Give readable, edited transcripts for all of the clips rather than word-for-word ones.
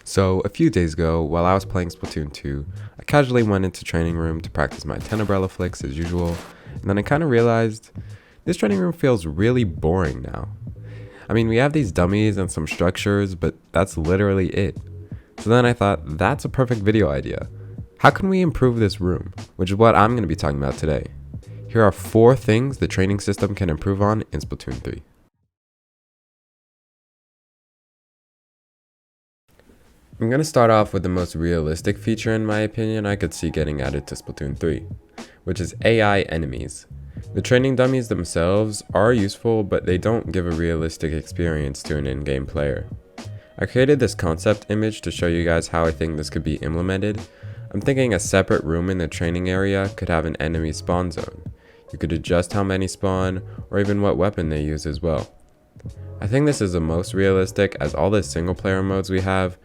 So, a few days ago, while I was playing Splatoon 2, I casually went into training room to practice my 10 umbrella flicks as usual, and then I kind of realized this training room feels really boring now. I mean, we have these dummies and some structures, but that's literally it. So then I thought, that's a perfect video idea. How can we improve this room? Which is what I'm going to be talking about today. Here are 4 things the training system can improve on in Splatoon 3. I'm going to start off with the most realistic feature in my opinion I could see getting added to Splatoon 3, which is AI enemies. The training dummies themselves are useful, but they don't give a realistic experience to an in-game player. I created this concept image to show you guys how I think this could be implemented. I'm thinking a separate room in the training area could have an enemy spawn zone. You could adjust how many spawn, or even what weapon they use as well. I think this is the most realistic, as all the single player modes we have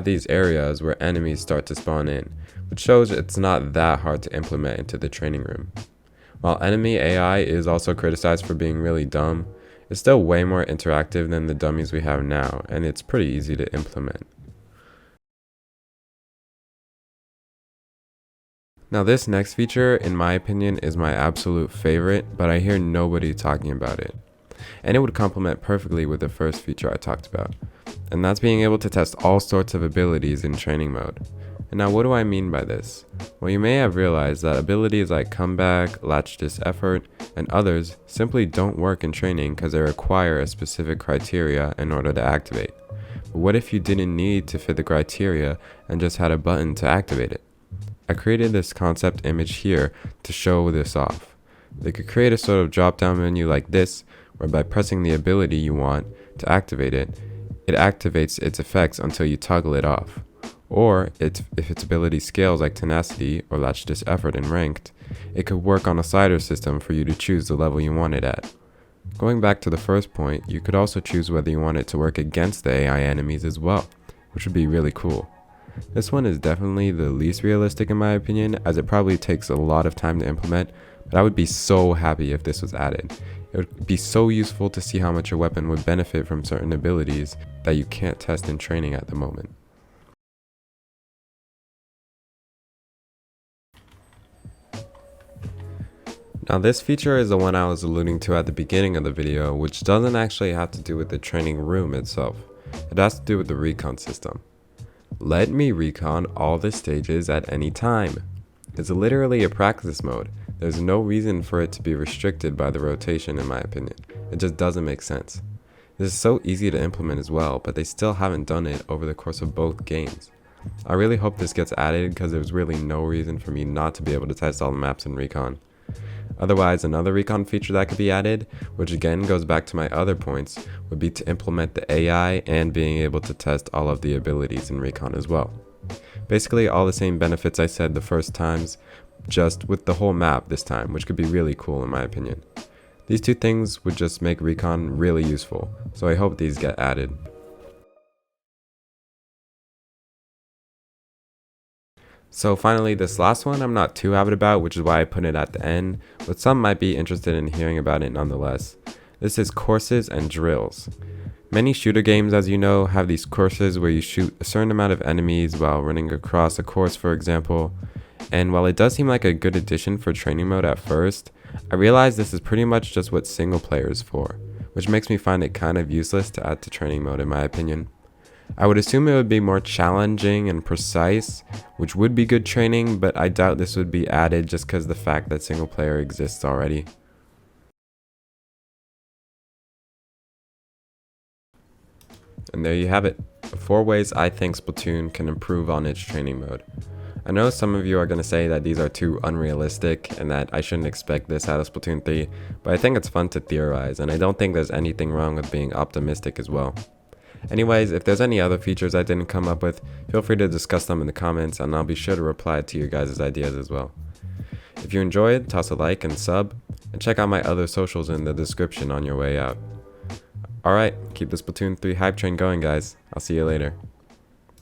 these areas where enemies start to spawn in, which shows it's not that hard to implement into the training room. While enemy AI is also criticized for being really dumb, it's still way more interactive than the dummies we have now, and it's pretty easy to implement. Now this next feature, in my opinion, is my absolute favorite, but I hear nobody talking about it. And it would complement perfectly with the first feature I talked about, and that's being able to test all sorts of abilities in training mode. And now what do I mean by this? Well, you may have realized that abilities like comeback, latch dis effort, and others simply don't work in training because they require a specific criteria in order to activate. But what if you didn't need to fit the criteria and just had a button to activate it? I created this concept image here to show this off. They could create a sort of drop down menu like this, where by pressing the ability you want to activate it, it activates its effects until you toggle it off. Or, if its ability scales like tenacity or latch dis effort in ranked, it could work on a slider system for you to choose the level you want it at. Going back to the first point, you could also choose whether you want it to work against the AI enemies as well, which would be really cool. This one is definitely the least realistic in my opinion, as it probably takes a lot of time to implement, but I would be so happy if this was added. It would be so useful to see how much your weapon would benefit from certain abilities that you can't test in training at the moment. Now this feature is the one I was alluding to at the beginning of the video, which doesn't actually have to do with the training room itself. It has to do with the recon system. Let me recon all the stages at any time. It's literally a practice mode. There's no reason for it to be restricted by the rotation in my opinion. It just doesn't make sense. This is so easy to implement as well, but they still haven't done it over the course of both games. I really hope this gets added because there's really no reason for me not to be able to test all the maps in Recon. Otherwise, another Recon feature that could be added, which again goes back to my other points, would be to implement the AI and being able to test all of the abilities in Recon as well. Basically all the same benefits I said the first times, just with the whole map this time, which could be really cool in my opinion. These 2 things would just make Recon really useful, so I hope these get added. So finally, this last one I'm not too avid about, which is why I put it at the end, but some might be interested in hearing about it nonetheless. This is courses and drills. Many shooter games, as you know, have these courses where you shoot a certain amount of enemies while running across a course, for example. And while it does seem like a good addition for training mode at first, I realize this is pretty much just what single player is for, which makes me find it kind of useless to add to training mode in my opinion. I would assume it would be more challenging and precise, which would be good training, but I doubt this would be added just because of the fact that single player exists already. And there you have it, 4 ways I think Splatoon can improve on its training mode. I know some of you are going to say that these are too unrealistic and that I shouldn't expect this out of Splatoon 3, but I think it's fun to theorize, and I don't think there's anything wrong with being optimistic as well. Anyways, if there's any other features I didn't come up with, feel free to discuss them in the comments and I'll be sure to reply to your guys' ideas as well. If you enjoyed, toss a like and sub, and check out my other socials in the description on your way out. Alright, keep the Splatoon 3 hype train going guys, I'll see you later.